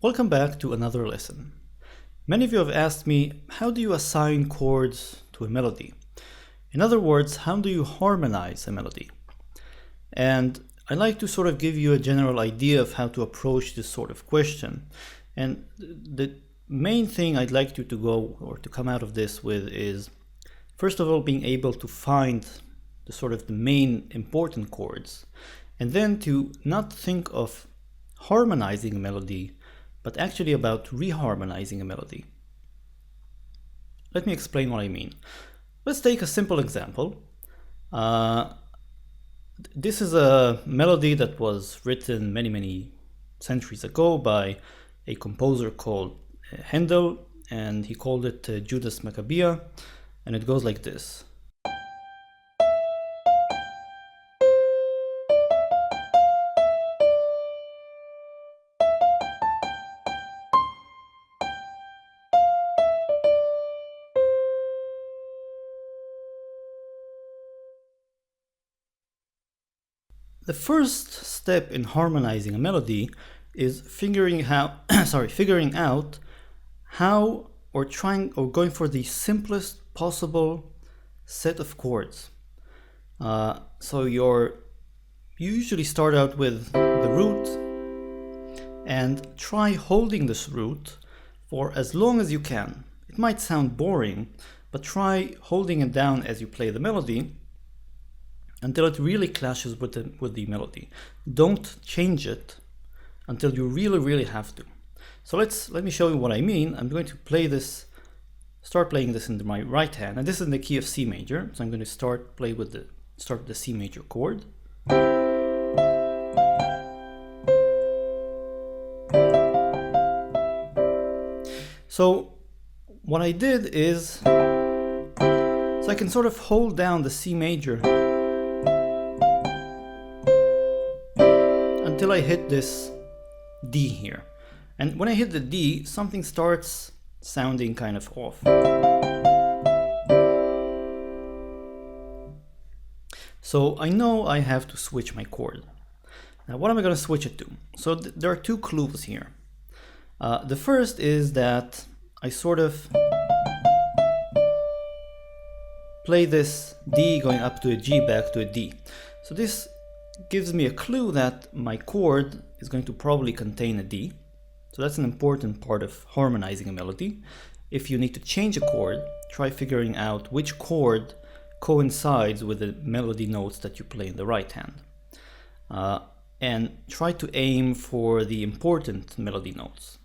Welcome back to another lesson. Many of you have asked me, how do you assign chords to a melody? In other words, how do you harmonize a melody? And I like to sort of give you a general idea of how to approach this sort of question. And the main thing I'd like you to go or to come out of this with is, first of all, being able to find the main important chords, and then to not think of harmonizing a melody, but actually about reharmonizing a melody. Let me explain what I mean. Let's take a simple example. This is a melody that was written many centuries ago by a composer called Handel, and he called it Judas Maccabea, and it goes like this. The first step in harmonizing a melody is figuring out how or going for the simplest possible set of chords. So you usually start out with the root and try holding this root for as long as you can. It might sound boring, but try holding it down as you play the melody until it really clashes with the melody. Don't change it until you really have to. So let me show you what I mean. I'm going to start playing this in my right hand, and this is in the key of C major. So I'm going to start with the C major chord. So what I did is, so I can sort of hold down the C major until I hit this D here. And when I hit the D, something starts sounding kind of off. So I know I have to switch my chord. Now what am I going to switch it to? So there are two clues here. The first is that I sort of play this D going up to a G, back to a D. So this gives me a clue that my chord is going to probably contain a D. So that's an important part of harmonizing a melody. If you need to change a chord, try figuring out which chord coincides with the melody notes that you play in the right hand. And try to aim for the important melody notes.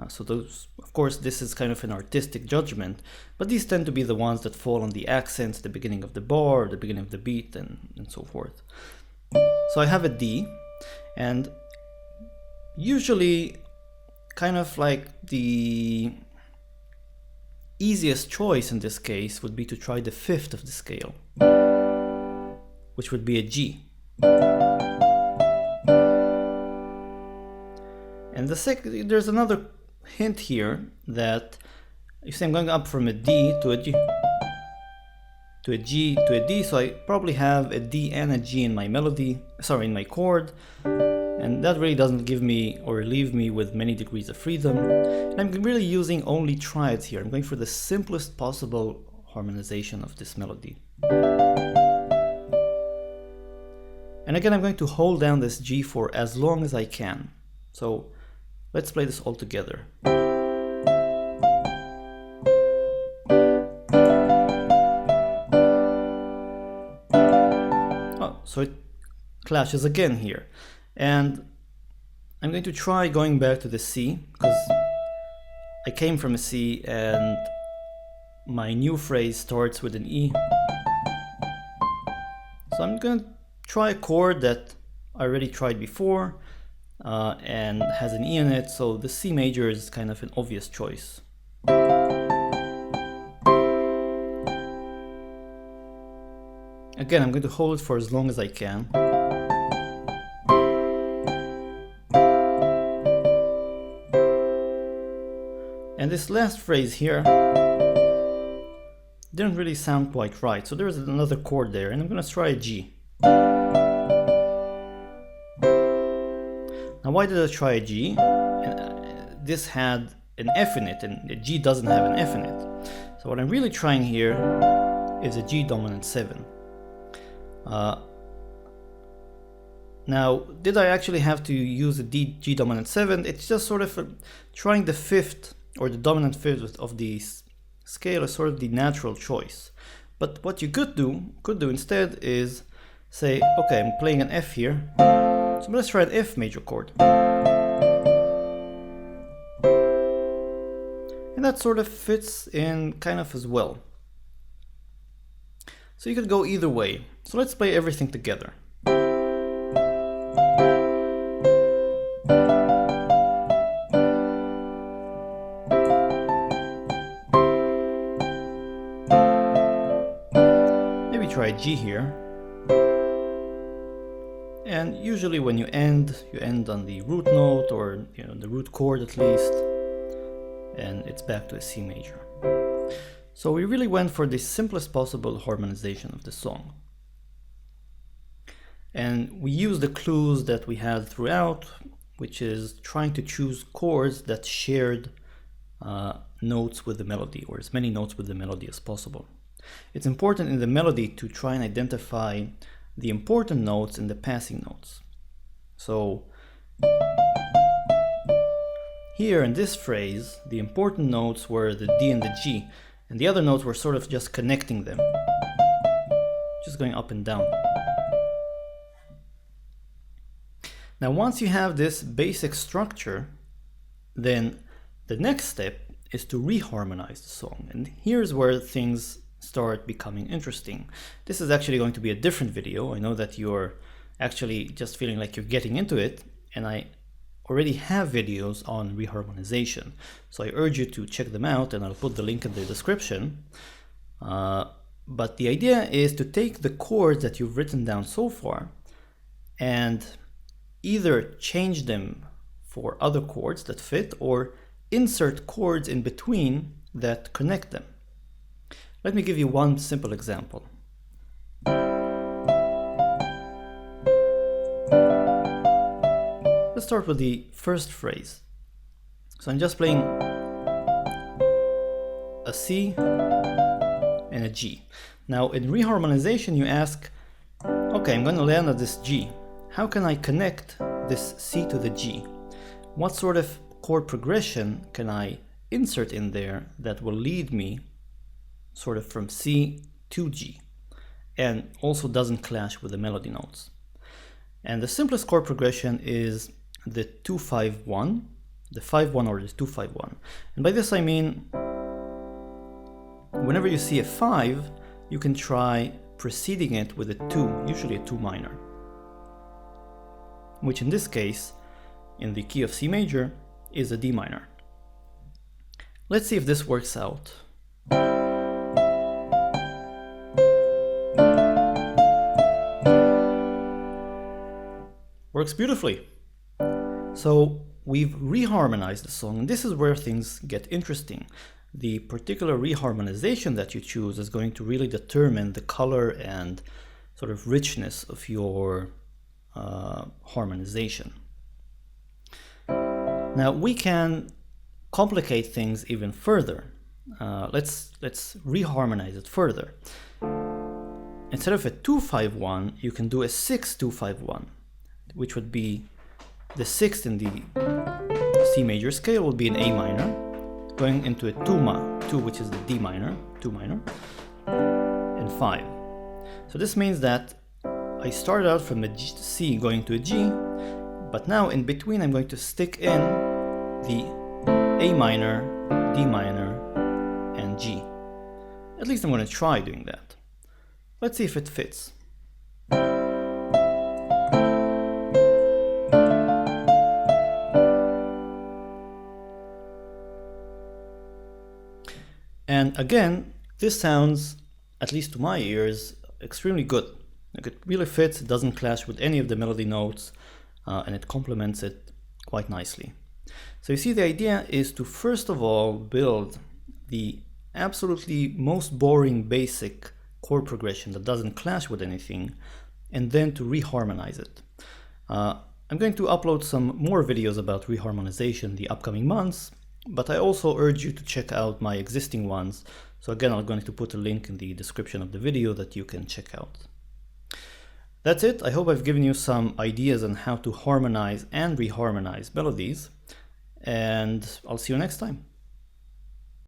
So those, of course, this is kind of an artistic judgment, but these tend to be the ones that fall on the accents, the beginning of the bar, the beginning of the beat, and so forth. So I have a D, and usually kind of like the easiest choice in this case would be to try the fifth of the scale, which would be a G. And there's another hint here that you see I'm going up from a D to a G, to a G, to a D, so I probably have a D and a G in my in my chord, and that really doesn't give me or leave me with many degrees of freedom. And I'm really using only triads here. I'm going for the simplest possible harmonization of this melody. And again, I'm going to hold down this G for as long as I can. So let's play this all together. So it clashes again here, and I'm going to try going back to the C, because I came from a C and my new phrase starts with an E. So I'm going to try a chord that I already tried before and has an E in it, so the C major is kind of an obvious choice. Again, I'm going to hold it for as long as I can. And this last phrase here didn't really sound quite right, so there's another chord there, and I'm going to try a G. Now why did I try a G? this had an F in it, and the G doesn't have an F in it. So what I'm really trying here is a G dominant 7. Now, did I actually have to use a G dominant 7? It's just sort of trying the fifth or the dominant fifth of the scale is sort of the natural choice. But what you could do instead is say, okay, I'm playing an F here, so let's try an F major chord. And that sort of fits in kind of as well. So you could go either way. So let's play everything together. Maybe try G here. And usually when you end on the root note, or the root chord at least, and it's back to a C major. So we really went for the simplest possible harmonization of the song. And we used the clues that we had throughout, which is trying to choose chords that shared notes with the melody, or as many notes with the melody as possible. It's important in the melody to try and identify the important notes and the passing notes. So here in this phrase, the important notes were the D and the G, and the other notes were sort of just connecting them, just going up and down. Now, once you have this basic structure, then the next step is to reharmonize the song. And here's where things start becoming interesting. This is actually going to be a different video. I know that you're actually just feeling like you're getting into it, and I already have videos on reharmonization. So I urge you to check them out, and I'll put the link in the description. But the idea is to take the chords that you've written down so far and either change them for other chords that fit, or insert chords in between that connect them. Let me give you one simple example. Let's start with the first phrase. So I'm just playing a C and a G. Now in reharmonization you ask, okay, I'm going to land at this G. How can I connect this C to the G? What sort of chord progression can I insert in there that will lead me sort of from C to G and also doesn't clash with the melody notes? And the simplest chord progression is the 2-5-1, the 5-1 or the 2-5-1. And by this I mean, whenever you see a 5, you can try preceding it with a 2, usually a 2 minor, which in this case, in the key of C major, is a D minor. Let's see if this works out. Works beautifully. So we've reharmonized the song, and this is where things get interesting. The particular reharmonization that you choose is going to really determine the color and sort of richness of your harmonization. Now we can complicate things even further. Let's reharmonize it further. Instead of a 2-5-1, you can do a 6-2-5-1, which would be the sixth in the C major scale will be an A minor, going into a 2, which is the D minor, 2 minor, and 5. So this means that I started out from a C going to a G, but now in between I'm going to stick in the A minor, D minor, and G. At least I'm going to try doing that. Let's see if it fits. And again, this sounds, at least to my ears, extremely good. Like it really fits, it doesn't clash with any of the melody notes, and it complements it quite nicely. So you see, the idea is to first of all build the absolutely most boring basic chord progression that doesn't clash with anything, and then to reharmonize it. I'm going to upload some more videos about reharmonization in the upcoming months, but I also urge you to check out my existing ones. So again, I'm going to put a link in the description of the video that you can check out. That's it. I hope I've given you some ideas on how to harmonize and reharmonize melodies, and I'll see you next time.